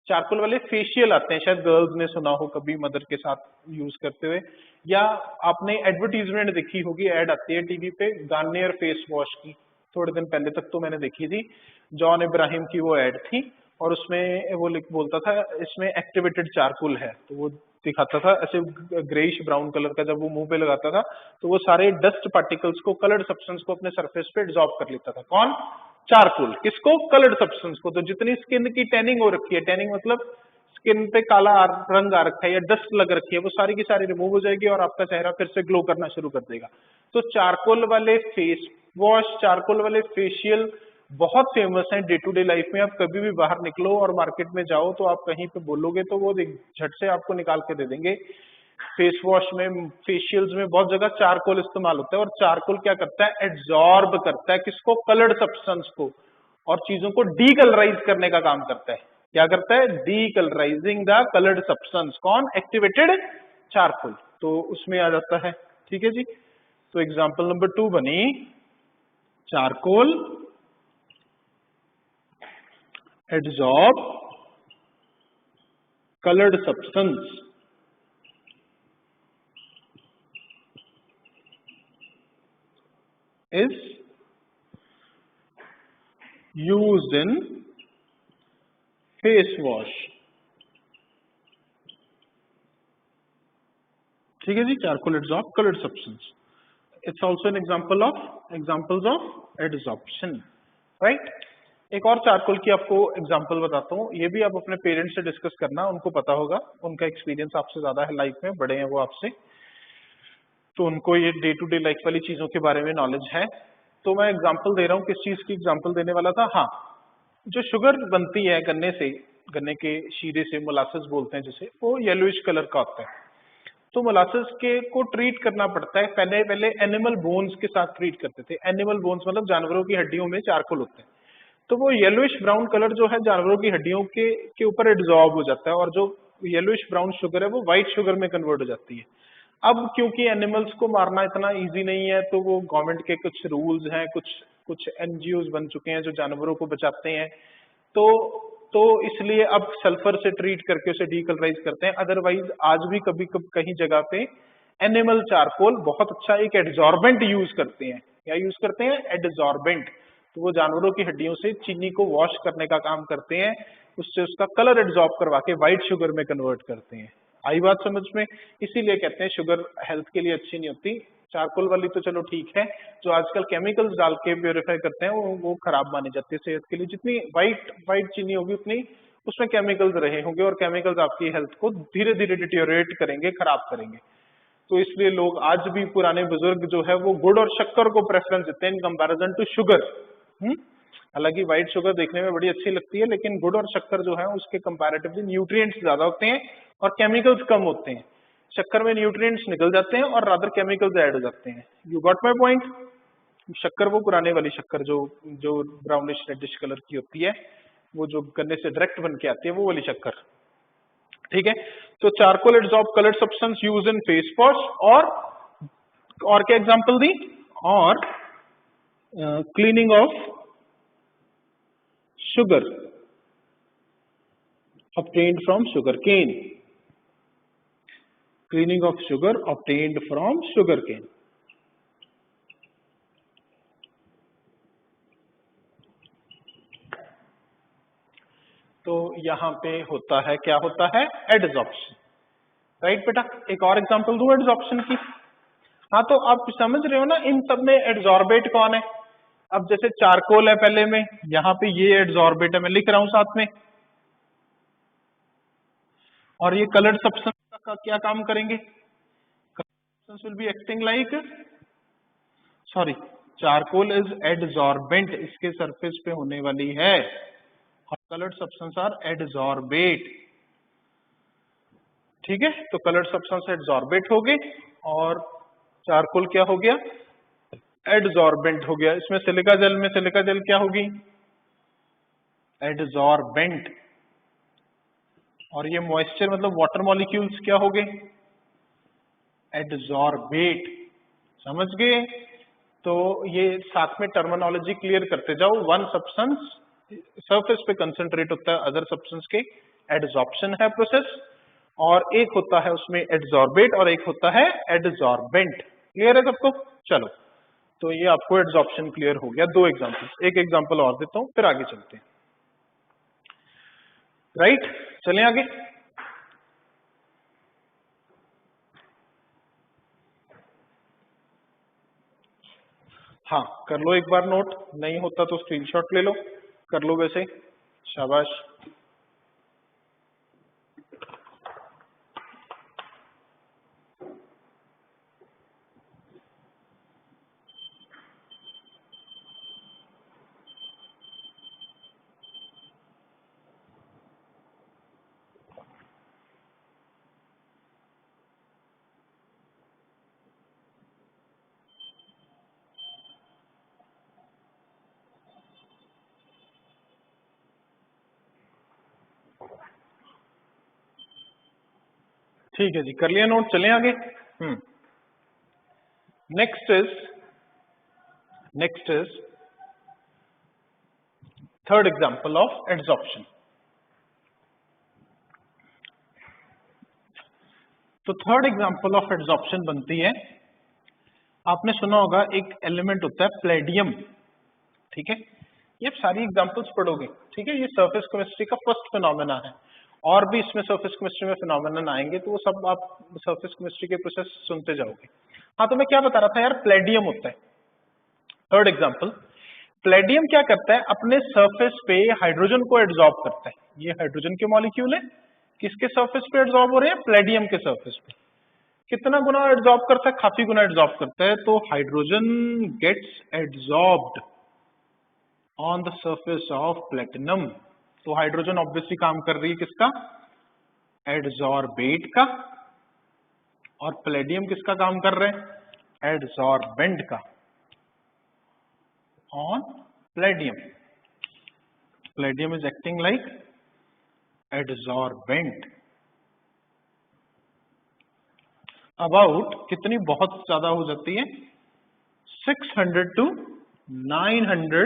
चारकोल वाले फेशियल आते हैं, शायद गर्ल्स ने सुना हो कभी मदर के साथ यूज करते हुए, या आपने एडवर्टीजमेंट देखी होगी, एड आती है टीवी पे गार्नियर फेस वॉश की, थोड़े दिन पहले तक तो मैंने देखी थी, जॉन इब्राहिम की वो एड थी, और उसमें वो बोलता था इसमें एक्टिवेटेड चारकोल है, तो वो दिखाता था ऐसे ग्रेइश ब्राउन कलर का, जब वो मुंह पे लगाता था तो वो सारे डस्ट पार्टिकल्स को, कलर्ड सब्सटेंस को अपने सरफेस पे एब्जॉर्ब कर लेता था। कौन, चारकोल, किसको, कलर्ड सब्सटेंस को। तो जितनी स्किन की टैनिंग हो रखी है, टैनिंग मतलब स्किन पे काला रंग आ रखा है या डस्ट लग रखी है, वो सारी की सारी रिमूव हो जाएगी और आपका चेहरा फिर से ग्लो करना शुरू कर देगा। तो चारकोल वाले फेस वॉश, चारकोल वाले फेशियल बहुत फेमस है डे टू डे लाइफ में। आप कभी भी बाहर निकलो और मार्केट में जाओ तो आप कहीं पे बोलोगे तो वो झट से आपको निकाल के दे देंगे। फेस वॉश में, फेशियल्स में बहुत जगह चारकोल इस्तेमाल होता है, और चारकोल क्या करता है, एड्सॉर्ब करता है किसको, कलर्ड सब्सटेंस को, और चीजों को डीकलराइज करने का काम करता है। क्या करता है, डीकलराइजिंग द कलर्ड सब्सटेंस, कौन, एक्टिवेटेड चारकोल। तो उसमें आ जाता है, ठीक है जी। तो एग्जाम्पल नंबर 2 बनी, charcoal adsorb colored substance is used in face wash, ठीक है जी। Charcoal adsorb colored substance, it's also an examples of adsorption, right? एक और चारकोल की आपको एग्जांपल बताता हूँ, ये भी आप अपने पेरेंट्स से डिस्कस करना, उनको पता होगा, उनका एक्सपीरियंस आपसे ज्यादा है लाइफ में, बड़े हैं वो आपसे, तो उनको ये डे टू डे लाइफ वाली चीजों के बारे में नॉलेज है। तो मैं एग्जांपल दे रहा हूँ, किस चीज की एग्जांपल देने वाला था, हाँ, जो शुगर बनती है गन्ने से, गन्ने के शीरे से, मोलासेस बोलते हैं जिसे, वो येलोइश कलर का होता है। तो मोलासेस के को ट्रीट करना पड़ता है, पहले पहले एनिमल बोन्स के साथ ट्रीट करते थे। एनिमल बोन्स मतलब जानवरों की हड्डियों में चारकोल होते हैं, तो वो येलोइश ब्राउन कलर जो है जानवरों की हड्डियों के ऊपर एब्जॉर्ब हो जाता है, और जो येलोइश ब्राउन शुगर है वो व्हाइट शुगर में कन्वर्ट हो जाती है। अब क्योंकि एनिमल्स को मारना इतना इजी नहीं है, तो वो गवर्नमेंट के कुछ रूल्स हैं, कुछ कुछ एनजीओज बन चुके हैं जो जानवरों को बचाते हैं, तो तो इसलिए अब सल्फर से ट्रीट करके उसे डीकलराइज करते हैं। अदरवाइज आज भी कभी कभी कहीं जगह पे एनिमल चारकोल बहुत अच्छा एक एडजॉर्बेंट यूज करते हैं। क्या यूज करते हैं? एडजॉर्बेंट। तो वो जानवरों की हड्डियों से चीनी को वॉश करने का काम करते हैं, उससे उसका कलर एब्जॉर्ब करवा के व्हाइट शुगर में कन्वर्ट करते हैं। आई बात समझ में? इसीलिए कहते हैं शुगर हेल्थ के लिए अच्छी नहीं होती। चारकोल वाली तो चलो ठीक है, जो आजकल केमिकल्स डाल के प्योरीफाई करते हैं वो खराब मानी जाती है सेहत के लिए। जितनी व्हाइट चीनी होगी उतनी उसमें केमिकल्स रहे होंगे, और केमिकल्स आपकी हेल्थ को धीरे धीरे डिटेरियोरेट करेंगे, खराब करेंगे। तो इसलिए लोग आज भी, पुराने बुजुर्ग जो है, वो गुड़ और शक्कर को प्रेफरेंस देते हैं इन कंपैरिजन टू शुगर। हालांकि व्हाइट शुगर देखने में बड़ी अच्छी लगती है, लेकिन गुड़ और शक्कर जो है उसके कंपैरेटिवली न्यूट्रिएंट्स ज्यादा होते हैं और केमिकल्स कम होते हैं। शक्कर में न्यूट्रिएंट्स निकल जाते हैं और रादर केमिकल्स ऐड हो जाते हैं। You got my point? शक्कर वो पुराने वाली शक्कर जो जो ब्राउनिश रेडिश कलर की होती है, वो जो गन्ने से डायरेक्ट बन के आती है, वो वाली शक्कर। ठीक है, तो charcoal absorb colour substance use in face wash, और क्या एग्जांपल दी? और cleaning of sugar obtained from sugarcane, cleaning of sugar obtained from sugarcane। तो यहां पे होता है, क्या होता है? एडजॉर्प्शन। राइट बेटा, एक और एग्जांपल दूं एडजॉर्प्शन की? हाँ, तो आप समझ रहे हो ना इन सब में एडजॉर्बेट कौन है? अब जैसे चारकोल है पहले में, यहां पे ये एडजॉर्बेट है, मैं लिख रहा हूं साथ में, और ये कलर्ड सब्सटेंस का क्या काम करेंगे? Substance will be acting like, sorry, charcoal is adsorbent, इसके सरफेस पे होने वाली है, और कलर्ड सब्सटेंस आर एडजॉर्बेट। ठीक है, तो कलर्ड सब्सटेंस एडजॉर्बेट हो गए और चारकोल क्या हो गया? एडजॉर्बेंट हो गया। इसमें सिलिका जेल में सिलिका जेल क्या होगी? एडजॉर्बेंट। और ये मॉइस्चर मतलब वाटर मॉलिक्यूल्स क्या हो गए? एडजॉर्बेट। समझ गए? तो ये साथ में टर्मिनोलॉजी क्लियर करते जाओ। वन सब्सटेंस सरफेस पे कंसंट्रेट होता है, अदर सब्सटेंस के एडजॉर्प्शन है प्रोसेस, और एक होता है उसमें एडजॉर्बेट और एक होता है एडजॉर्बेंट। क्लियर है सबको? चलो, तो ये आपको एडजॉर्प्शन क्लियर हो गया। दो एग्जांपल, एक एग्जांपल और देता हूं, फिर आगे चलते हैं। राइट, चलें आगे। हाँ, कर लो एक बार नोट, नहीं होता तो स्क्रीनशॉट ले लो, कर लो वैसे, शाबाश। ठीक है जी, कर लिया नोट, चलें आगे। Next is third example of adsorption. तो थर्ड एग्जांपल ऑफ एडजॉर्प्शन बनती है, आपने सुना होगा एक एलिमेंट होता है प्लेडियम। ठीक है, ये सारी एग्जांपल्स पढ़ोगे। ठीक है, ये सरफेस केमिस्ट्री का फर्स्ट फिनोमेना है, और भी इसमें सरफेस केमिस्ट्री में फिनोमेनन आएंगे, तो वो सब आप सरफेस केमिस्ट्री के प्रोसेस सुनते जाओगे। हाँ, तो मैं क्या बता रहा था यार, प्लेडियम होता है। थर्ड एग्जांपल, प्लेडियम क्या करता है, अपने सरफेस पे हाइड्रोजन को एड्सॉर्ब करता है। ये हाइड्रोजन के मॉलिक्यूल है, किसके सरफेस पे एड्सॉर्ब हो रहे हैं, प्लेडियम के सरफेस पे। कितना गुना एड्सॉर्ब करता है, काफी गुना एड्सॉर्ब करता है। तो hydrogen gets adsorbed on the surface of platinum. तो हाइड्रोजन ऑब्वियसली काम कर रही है किसका, एड्सॉर्बेट का, और प्लेडियम किसका काम कर रहे हैं, एड्सॉर्बेंट का on palladium. Palladium is acting like adsorbent. About कितनी बहुत ज्यादा हो जाती है, 600 to 900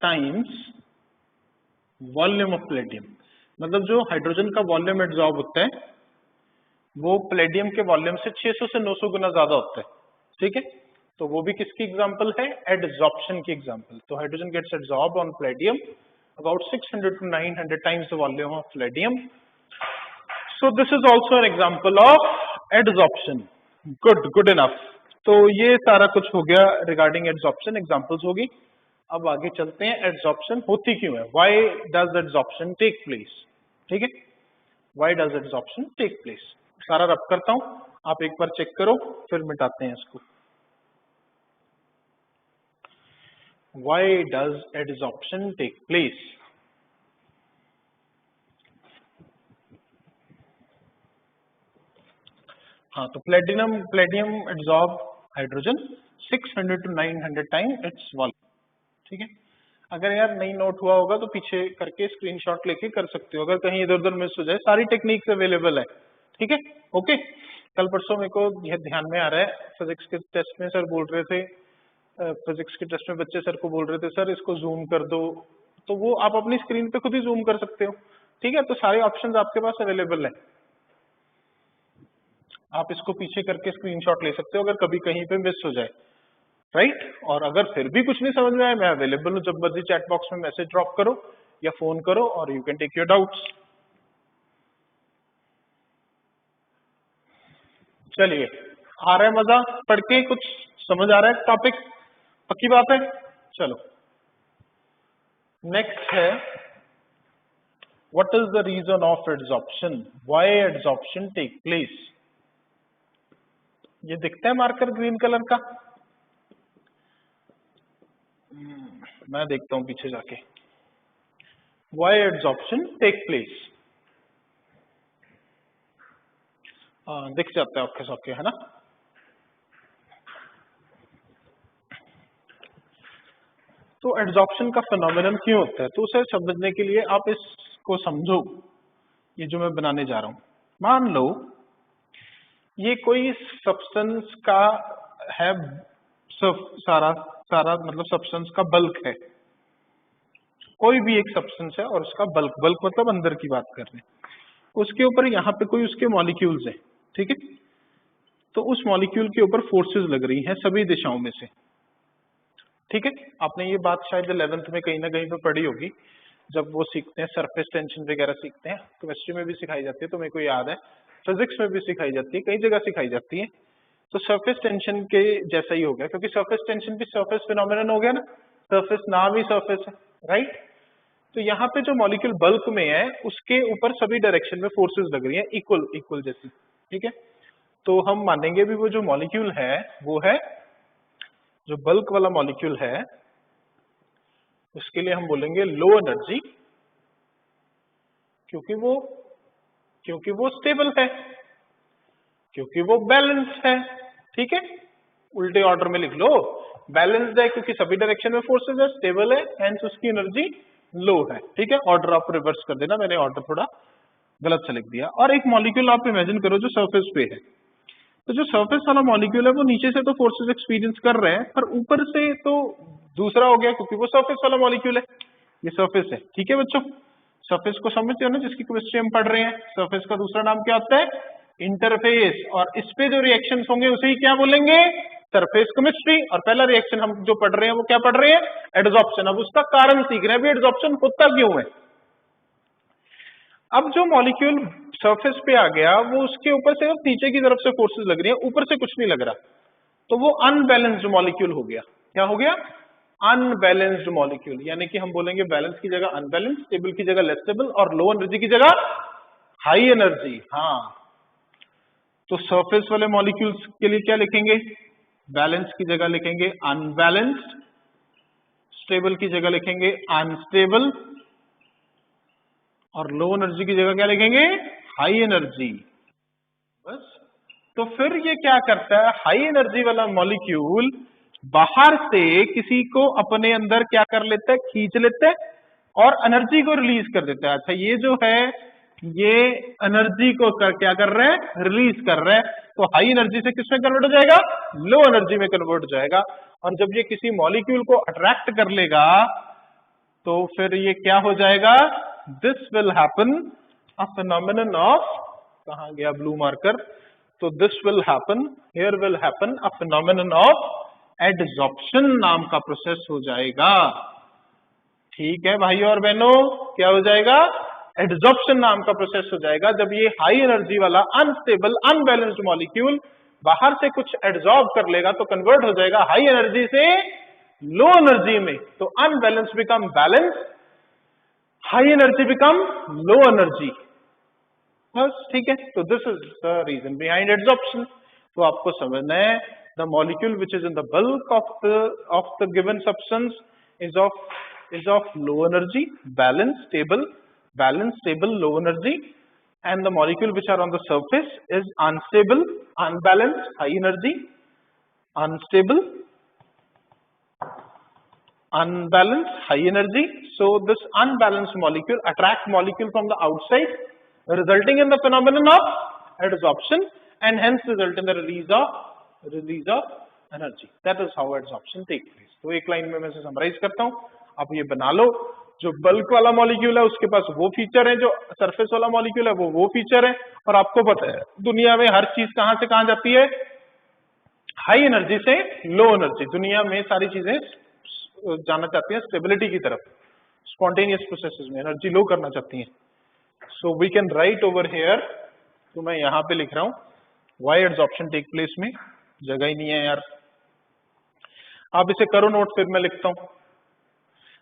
times volume of Palladium. मतलब जो हाइड्रोजन का वॉल्यूम एड्सॉर्ब होता है वो प्लेडियम के वॉल्यूम से 600 से 900 गुना ज्यादा होता है। ठीक है, तो वो भी किसकी एग्जांपल है, एडजॉर्प्शन की एग्जांपल। तो hydrogen gets adsorbed on palladium about 600 to 900 times the volume of palladium. So this is also an example of adsorption. Good enough. तो ये सारा कुछ हो गया रिगार्डिंग एडजॉर्प्शन, एग्जांपल्स होगी। अब आगे चलते हैं, एडजॉर्प्शन होती क्यों है, why does adsorption take place. ठीक है, why does adsorption take place, सारा रब करता हूं, आप एक बार चेक करो फिर मिटाते हैं इसको। Why does adsorption take place? हाँ, तो Palladium adsorb hydrogen 600 to 900 time its volume. ठीक है, अगर यार नहीं नोट हुआ होगा तो पीछे करके स्क्रीनशॉट लेके कर सकते हो, अगर कहीं इधर उधर मिस हो जाए, सारी टेक्निक्स अवेलेबल है। ठीक है, ओके। कल परसों मेरे को यह ध्यान में आ रहा है, फिजिक्स के टेस्ट में सर बोल रहे थे, फिजिक्स के टेस्ट में बच्चे सर को बोल रहे थे सर इसको जूम कर दो, तो वो आप अपनी स्क्रीन पे खुद ही जूम कर सकते हो। ठीक है, तो सारे ऑप्शंस आपके पास अवेलेबल है, आप इसको पीछे करके स्क्रीनशॉट ले सकते हो अगर कभी कहीं पे मिस हो जाए, राइट। और अगर फिर भी कुछ नहीं समझ में आए, मैं अवेलेबल हूँ, जब मर्जी चैट बॉक्स में मैसेज ड्रॉप करो या फोन करो और you can take your doubts. चलिए, आ रहा है मजा पढ़ के, कुछ समझ आ रहा है टॉपिक, पक्की बात है। चलो नेक्स्ट है, what is the reason of adsorption, why adsorption take place. ये दिखता है मार्कर ग्रीन कलर का, मैं देखता हूं पीछे जाके। व्हाई एड्सॉर्प्शन टेक प्लेस, दिख जाता है आपके सबके, है ना। तो एड्सॉर्प्शन का फिनोमेनन क्यों होता है, तो उसे समझने के लिए आप इसको समझो, ये जो मैं बनाने जा रहा हूं। मान लो ये कोई सब्सटेंस का है, सारा मतलब सब्सटेंस का बल्क है, कोई भी एक सब्सटेंस है और उसका बल्क मतलब अंदर की बात कर रहे हैं, उसके ऊपर यहाँ पे कोई उसके मॉलिक्यूल्स है। ठीक है, तो उस मॉलिक्यूल के ऊपर फोर्सेस लग रही हैं सभी दिशाओं में से। ठीक है, आपने ये बात शायद 11th में कहीं ना कहीं पे पढ़ी होगी, जब वो सीखते हैं सरफेस टेंशन वगैरह सीखते हैं, केमिस्ट्री में भी सिखाई जाती है, तो मेरे को याद है फिजिक्स में भी सिखाई जाती है, कई जगह सिखाई जाती है। तो सरफेस टेंशन के जैसा ही हो गया, क्योंकि सरफेस टेंशन भी सरफेस फिनोमेनन हो गया ना, सरफेस नाम ही सरफेस है, राइट। तो यहाँ पे जो मॉलिक्यूल बल्क में है उसके ऊपर सभी डायरेक्शन में फोर्सेस लग रही है इक्वल जैसी। ठीक है, तो हम मानेंगे भी वो जो मॉलिक्यूल है वो है, जो बल्क वाला मॉलिक्यूल है उसके लिए हम बोलेंगे लो एनर्जी, क्योंकि वो स्टेबल है, क्योंकि वो बैलेंस है। ठीक है, उल्टे ऑर्डर में लिख लो, बैलेंस्ड है क्योंकि सभी डायरेक्शन में फोर्सेस है, स्टेबल है हेंस उसकी एनर्जी लो है। ठीक है, ऑर्डर आप रिवर्स कर देना, मैंने ऑर्डर थोड़ा गलत से लिख दिया। और एक मॉलिक्यूल आप इमेजिन करो जो सरफेस पे है, तो जो सरफेस वाला मॉलिक्यूल है वो नीचे से तो फोर्सेस एक्सपीरियंस कर रहे हैं, पर ऊपर से तो दूसरा हो गया क्योंकि वो सरफेस वाला मॉलिक्यूल है, ये सरफेस है। ठीक है बच्चों, सरफेस को समझते हो ना, जिसकी केमिस्ट्री हम पढ़ रहे हैं। सरफेस का दूसरा नाम क्या होता है, इंटरफेस, और इस पे जो रिएक्शंस होंगे उसे ही क्या बोलेंगे, सरफेस केमिस्ट्री। और पहला रिएक्शन हम जो पढ़ रहे हैं वो क्या पढ़ रहे हैं, एडसॉर्प्शन। अब उसका कारण सीख रहे हैं, अभी एडसॉर्प्शन होता क्यों है। अब जो मॉलिक्यूल सरफेस पे आ गया वो उसके ऊपर से नीचे की तरफ से फोर्सेस लग रही है, ऊपर से कुछ नहीं लग रहा, तो वो अनबैलेंस्ड मॉलिक्यूल हो गया। क्या हो गया, अनबैलेंस्ड मॉलिक्यूल, यानी कि हम बोलेंगे बैलेंस की जगह अनबैलेंस, स्टेबल की जगह लेस स्टेबल और लो एनर्जी की जगह हाई एनर्जी। हाँ, तो सरफेस वाले मॉलिक्यूल्स के लिए क्या लिखेंगे? बैलेंस की जगह लिखेंगे अनबैलेंस्ड, स्टेबल की जगह लिखेंगे अनस्टेबल और लो एनर्जी की जगह क्या लिखेंगे? High energy. बस। तो फिर ये क्या करता है, हाई एनर्जी वाला मॉलिक्यूल बाहर से किसी को अपने अंदर क्या कर लेता है? खींच लेता है और एनर्जी को रिलीज कर देता है। अच्छा, ये जो है ये एनर्जी को क्या कर रहा है? रिलीज कर रहा है। तो हाई एनर्जी से किसमें कन्वर्ट हो जाएगा? लो एनर्जी में कन्वर्ट हो जाएगा। और जब ये किसी मॉलिक्यूल को अट्रैक्ट कर लेगा तो फिर ये क्या हो जाएगा? This will happen a phenomenon of, कहां गया ब्लू मार्कर? तो this will happen, here will happen a phenomenon of adsorption नाम का प्रोसेस हो जाएगा। ठीक है भाइयों और बहनों, क्या हो जाएगा? एडजॉर्प्शन नाम का प्रोसेस हो जाएगा जब ये हाई एनर्जी वाला अनस्टेबल अनबैलेंस्ड मॉलिक्यूल बाहर से कुछ एड्सॉर्ब कर लेगा तो कन्वर्ट हो जाएगा हाई एनर्जी से लो एनर्जी में। तो unbalance become balance, high energy become low energy. बस, ठीक है। तो this is the reason behind adsorption. तो आपको समझना है, the molecule which is in the bulk of the given substance is of low energy, balanced, stable, low energy, and the molecule which are on the surface is unstable, unbalanced, high energy, unstable, unbalanced, high energy. So this unbalanced molecule attract molecule from the outside, resulting in the phenomenon of adsorption, and hence result in the release of energy. That is how adsorption takes place. तो एक line में मैं इसे summarise करता हूं, आप ये बना लो। जो बल्क वाला मॉलिक्यूल है उसके पास वो फीचर है, जो सरफेस वाला मॉलिक्यूल है वो फीचर है। और आपको पता है दुनिया में हर चीज कहां से कहां जाती है? हाई एनर्जी से लो एनर्जी। दुनिया में सारी चीजें जाना चाहती हैं स्टेबिलिटी की तरफ, स्पॉन्टेनियस प्रोसेसेस में एनर्जी लो करना चाहती हैं। So we can write over here, तो मैं यहां पे लिख रहा हूं व्हाई एडजॉर्प्शन टेक प्लेस में, जगह ही नहीं है यार। आप इसे करो नोट, फिर मैं लिखता हूं।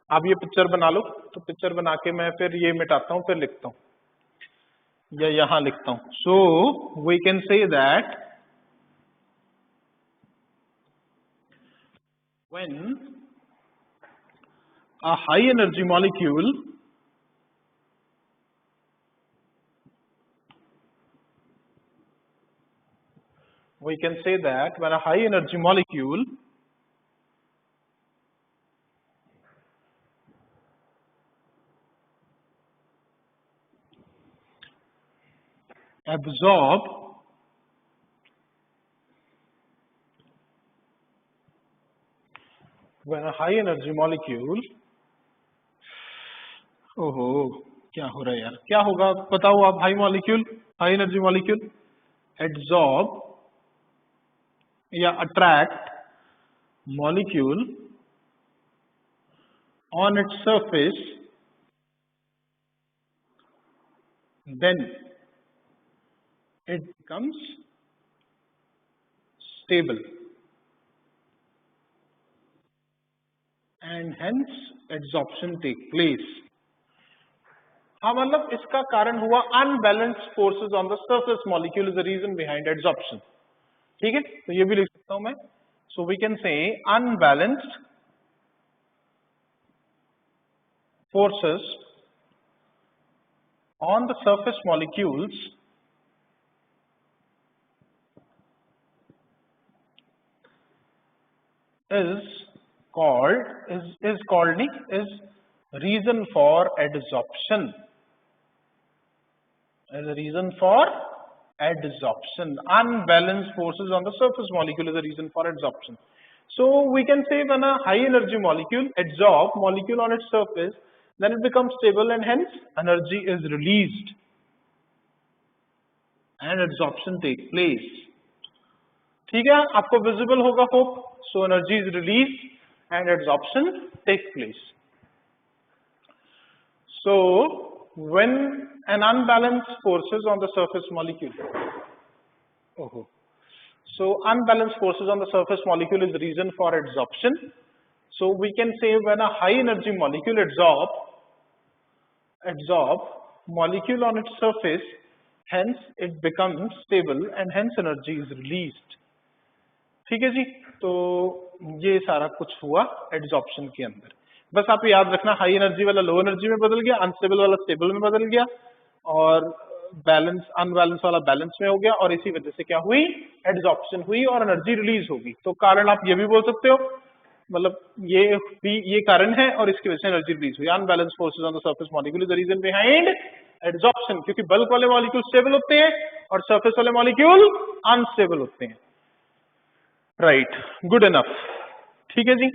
आप ये पिक्चर बना लो, तो पिक्चर बना के मैं फिर ये मिटाता हूं, फिर लिखता हूं या यहां लिखता हूं। So we can say that when a high energy molecule absorb ओहो क्या हो रहा है यार, क्या होगा बताओ आप? हाई एनर्जी मॉलिक्यूल एड्सॉर्ब या attract molecule on its surface, then it becomes stable and hence adsorption take place. हाँ, मतलब इसका कारण हुआ unbalanced forces on the surface molecule is the reason behind adsorption. ठीक है, तो ये भी लिख सकता हूं मैं। So we can say unbalanced forces on the surface molecules is reason for adsorption. As a reason for adsorption, unbalanced forces on the surface molecule is a reason for adsorption. So we can say when a high energy molecule adsorb molecule on its surface, then it becomes stable and hence energy is released and adsorption takes place. ठीक है, आपको visible होगा hope. So energy is release and adsorption take place. So when an unbalanced forces on the surface molecule, so unbalanced forces on the surface molecule is the reason for adsorption. So we can say when a high energy molecule adsorb molecule on its surface, hence it becomes stable and hence energy is released. ठीक है जी, तो ये सारा कुछ हुआ adsorption के अंदर। बस आप याद रखना, हाई एनर्जी वाला लो एनर्जी में बदल गया, अनस्टेबल वाला स्टेबल में बदल गया, और बैलेंस अनबैलेंस वाला बैलेंस में हो गया, और इसी वजह से क्या हुई, एड्सॉर्प्शन हुई और एनर्जी रिलीज होगी। तो कारण आप ये भी बोल सकते हो, मतलब ये कारण है और इसकी वजह से एनर्जी रिलीज हुई। Unbalance forces on the surface molecule is the reason behind adsorption, क्योंकि बल्क वाले मॉलिक्यूल स्टेबल होते हैं और सरफेस वाले मॉलिक्यूल अनस्टेबल होते हैं। Right, good enough. ठीक है जी,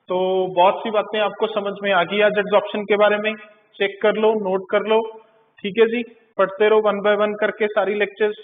तो बहुत सी बातें आपको समझ में आ गई आज एड्सॉर्प्शन के बारे में। चेक कर लो, नोट कर लो। ठीक है जी, पढ़ते रहो वन बाय वन करके सारी लेक्चर्स।